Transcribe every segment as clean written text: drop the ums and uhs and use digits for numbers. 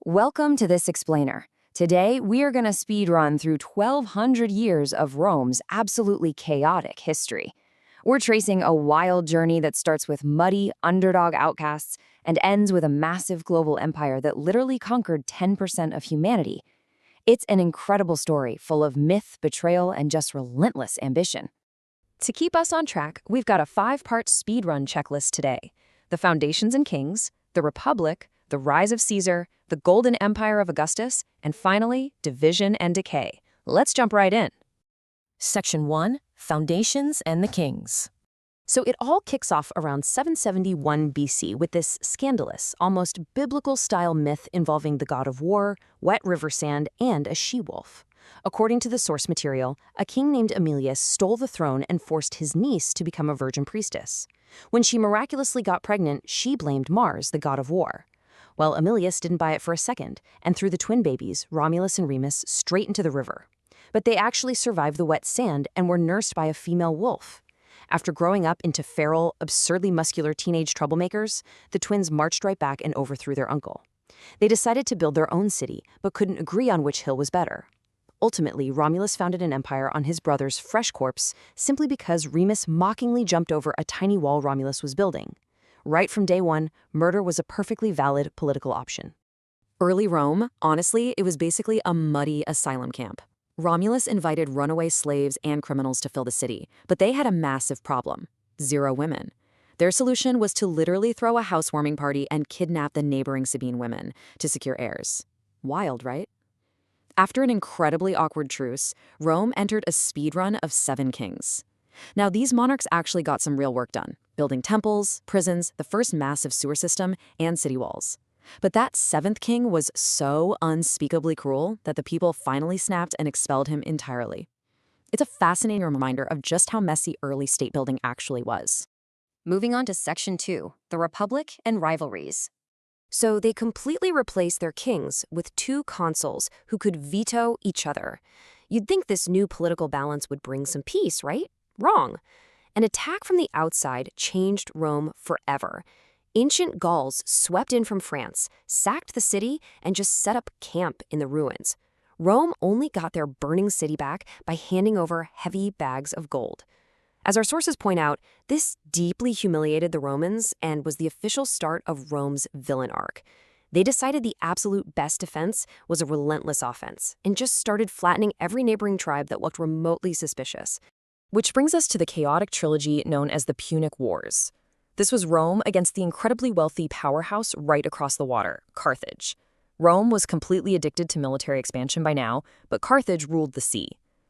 Welcome to this explainer. Today, we are going to speed run through 1,200 years of Rome's absolutely chaotic history. We're tracing a wild journey that starts with muddy, underdog outcasts and ends with a massive global empire that literally conquered 10% of humanity. It's an incredible story full of myth, betrayal, and just relentless ambition. To keep us on track, we've got a 5-part speedrun checklist today. The Foundations and Kings, the Republic, the Rise of Caesar, the Golden Empire of Augustus, and finally, Division and Decay. Let's jump right in. Section 1, Foundations and the Kings. So it all kicks off around 771 BC with this scandalous, almost biblical-style myth involving the god of war, wet river sand, and a she-wolf. According to the source material, a king named Aemilius stole the throne and forced his niece to become a virgin priestess. When she miraculously got pregnant, she blamed Mars, the god of war. Well, Aemilius didn't buy it for a second, and threw the twin babies, Romulus and Remus, straight into the river. But they actually survived the wet sand and were nursed by a female wolf. After growing up into feral, absurdly muscular teenage troublemakers, the twins marched right back and overthrew their uncle. They decided to build their own city, but couldn't agree on which hill was better. Ultimately, Romulus founded an empire on his brother's fresh corpse simply because Remus mockingly jumped over a tiny wall Romulus was building. Right from day one, murder was a perfectly valid political option. Early Rome, honestly, it was basically a muddy asylum camp. Romulus invited runaway slaves and criminals to fill the city, but they had a massive problem: zero women. Their solution was to literally throw a housewarming party and kidnap the neighboring Sabine women to secure heirs. Wild, right? After an incredibly awkward truce, Rome entered a speed run of 7 kings. Now, these monarchs actually got some real work done, building temples, prisons, the first massive sewer system, and city walls. But that 7th king was so unspeakably cruel that the people finally snapped and expelled him entirely. It's a fascinating reminder of just how messy early state building actually was. Moving on to Section 2, the Republic and Rivalries. So they completely replaced their kings with 2 consuls who could veto each other. You'd think this new political balance would bring some peace, right? Wrong. An attack from the outside changed Rome forever. Ancient Gauls swept in from France, sacked the city, and just set up camp in the ruins. Rome only got their burning city back by handing over heavy bags of gold. As our sources point out, this deeply humiliated the Romans and was the official start of Rome's villain arc. They decided the absolute best defense was a relentless offense and just started flattening every neighboring tribe that looked remotely suspicious. Which brings us to the chaotic trilogy known as the Punic Wars. This was Rome against the incredibly wealthy powerhouse right across the water, Carthage. Rome was completely addicted to military expansion by now, but Carthage ruled the sea.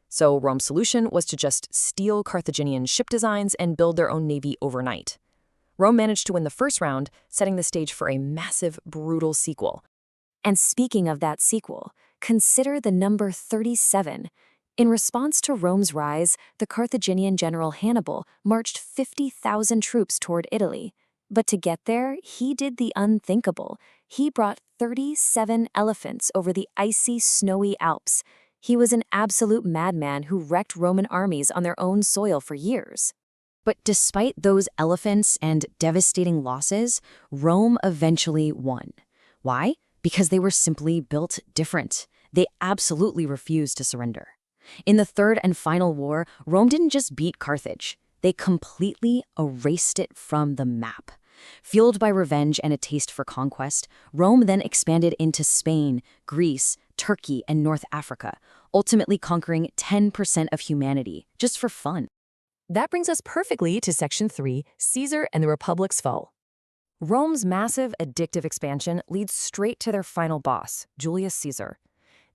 So Rome's solution was to just steal Carthaginian ship designs and build their own navy overnight. Rome managed to win the first round, setting the stage for a massive, brutal sequel. And speaking of that sequel, consider the number 37. In response to Rome's rise, the Carthaginian general Hannibal marched 50,000 troops toward Italy. But to get there, he did the unthinkable. He brought 37 elephants over the icy, snowy Alps. He was an absolute madman who wrecked Roman armies on their own soil for years. But despite those elephants and devastating losses, Rome eventually won. Why? Because they were simply built different. They absolutely refused to surrender. In the third and final war, Rome didn't just beat Carthage. They completely erased it from the map. Fueled by revenge and a taste for conquest, Rome then expanded into Spain, Greece, Turkey, and North Africa, ultimately conquering 10% of humanity, just for fun. That brings us perfectly to Section 3, Caesar and the Republic's Fall. Rome's massive, addictive expansion leads straight to their final boss, Julius Caesar.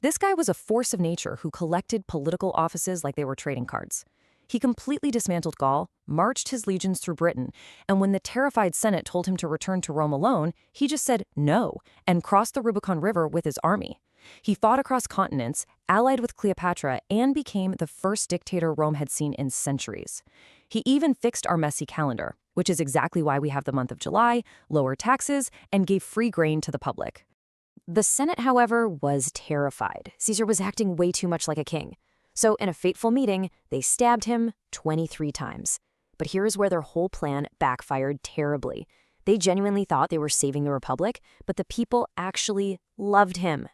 This guy was a force of nature who collected political offices like they were trading cards. He completely dismantled Gaul, marched his legions through Britain, and when the terrified Senate told him to return to Rome alone, he just said no and crossed the Rubicon River with his army. He fought across continents, allied with Cleopatra, and became the first dictator Rome had seen in centuries. He even fixed our messy calendar, which is exactly why we have the month of July, lowered taxes, and gave free grain to the public. The Senate, however, was terrified. Caesar was acting way too much like a king. So in a fateful meeting, they stabbed him 23 times. But here's where their whole plan backfired terribly. They genuinely thought they were saving the Republic, but the people actually loved him.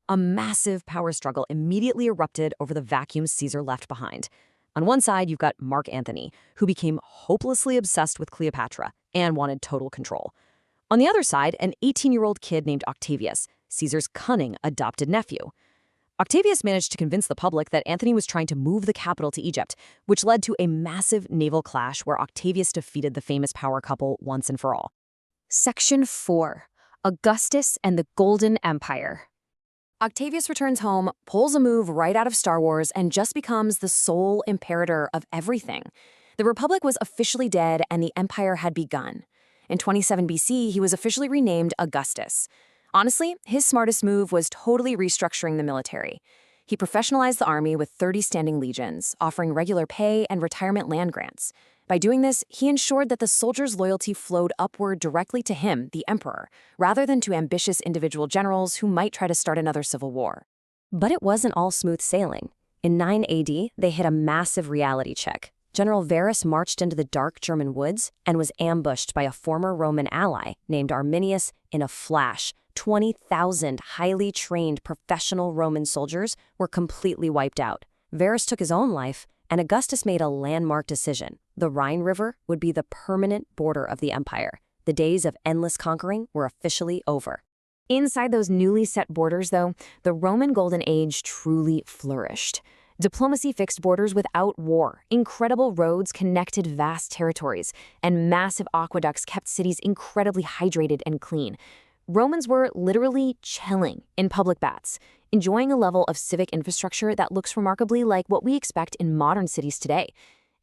A massive power struggle immediately erupted over the vacuum Caesar left behind. On one side, you've got Mark Antony, who became hopelessly obsessed with Cleopatra and wanted total control. On the other side, an 18-year-old kid named Octavius, Caesar's cunning adopted nephew. Octavius managed to convince the public that Antony was trying to move the capital to Egypt, which led to a massive naval clash where Octavius defeated the famous power couple once and for all. Section 4. Augustus and the Golden Empire. Octavius returns home, pulls a move right out of Star Wars, and just becomes the sole imperator of everything. The Republic was officially dead and the Empire had begun. In 27 BC, he was officially renamed Augustus. Honestly, his smartest move was totally restructuring the military. He professionalized the army with 30 standing legions, offering regular pay and retirement land grants. By doing this, he ensured that the soldiers' loyalty flowed upward directly to him, the emperor, rather than to ambitious individual generals who might try to start another civil war. But it wasn't all smooth sailing. In 9 AD, they hit a massive reality check. General Varus marched into the dark German woods and was ambushed by a former Roman ally named Arminius in a flash. 20,000 highly trained professional Roman soldiers were completely wiped out. Varus took his own life, and Augustus made a landmark decision. The Rhine River would be the permanent border of the empire. The days of endless conquering were officially over. Inside those newly set borders, though, the Roman Golden Age truly flourished. Diplomacy fixed borders without war, incredible roads connected vast territories, and massive aqueducts kept cities incredibly hydrated and clean. Romans were literally chilling in public baths, enjoying a level of civic infrastructure that looks remarkably like what we expect in modern cities today.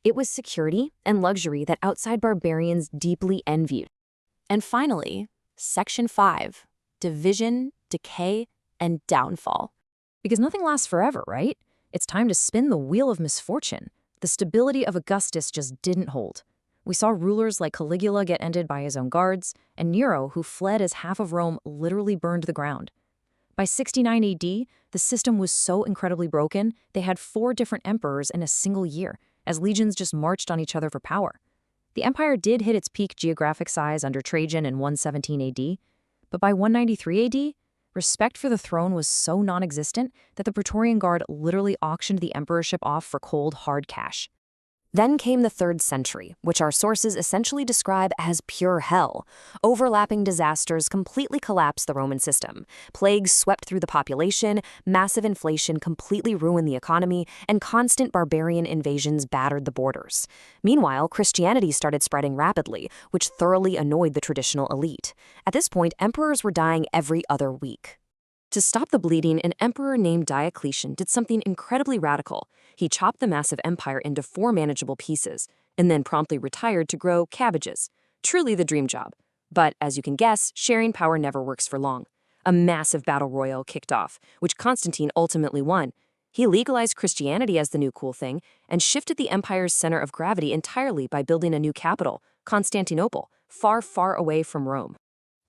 It was security and luxury that outside barbarians deeply envied. And finally, Section 5, Division, Decay, and Downfall. Because nothing lasts forever, right? It's time to spin the wheel of misfortune. The stability of Augustus just didn't hold. We saw rulers like Caligula get ended by his own guards, and Nero, who fled as half of Rome, literally burned the ground. By 69 AD, the system was so incredibly broken, they had 4 different emperors in a single year, as legions just marched on each other for power. The empire did hit its peak geographic size under Trajan in 117 AD, but by 193 AD, respect for the throne was so non-existent that the Praetorian Guard literally auctioned the emperorship off for cold, hard cash. Then came the 3rd century, which our sources essentially describe as pure hell. Overlapping disasters completely collapsed the Roman system. Plagues swept through the population, massive inflation completely ruined the economy, and constant barbarian invasions battered the borders. Meanwhile, Christianity started spreading rapidly, which thoroughly annoyed the traditional elite. At this point, emperors were dying every other week. To stop the bleeding, an emperor named Diocletian did something incredibly radical. He chopped the massive empire into 4 manageable pieces, and then promptly retired to grow cabbages. Truly the dream job. But, as you can guess, sharing power never works for long. A massive battle royal kicked off, which Constantine ultimately won. He legalized Christianity as the new cool thing, and shifted the empire's center of gravity entirely by building a new capital, Constantinople, far, far away from Rome.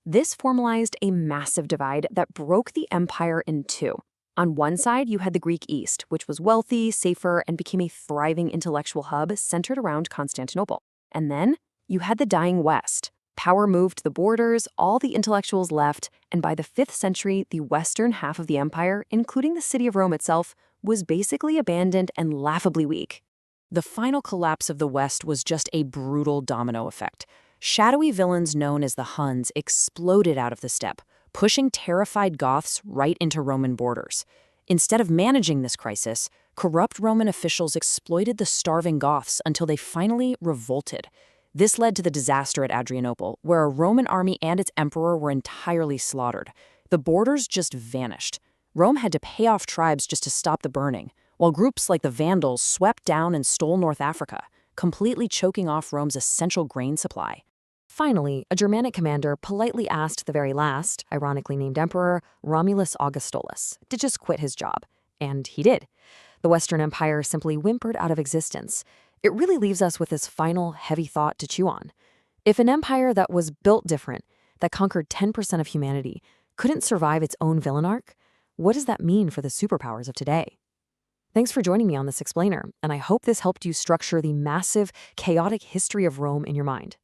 This formalized a massive divide that broke the empire in 2. On one side, you had the Greek East, which was wealthy, safer, and became a thriving intellectual hub centered around Constantinople. And then, you had the dying West. Power moved to the borders, all the intellectuals left, and by the 5th century, the western half of the empire, including the city of Rome itself, was basically abandoned and laughably weak. The final collapse of the West was just a brutal domino effect. Shadowy villains known as the Huns exploded out of the steppe, pushing terrified Goths right into Roman borders. Instead of managing this crisis, corrupt Roman officials exploited the starving Goths until they finally revolted. This led to the disaster at Adrianople, where a Roman army and its emperor were entirely slaughtered. The borders just vanished. Rome had to pay off tribes just to stop the burning, while groups like the Vandals swept down and stole North Africa, completely choking off Rome's essential grain supply. Finally, a Germanic commander politely asked the very last, ironically named emperor, Romulus Augustulus, to just quit his job. And he did. The Western Empire simply whimpered out of existence. It really leaves us with this final heavy thought to chew on. If an empire that was built different, that conquered 10% of humanity, couldn't survive its own villain arc, what does that mean for the superpowers of today? Thanks for joining me on this explainer, and I hope this helped you structure the massive, chaotic history of Rome in your mind.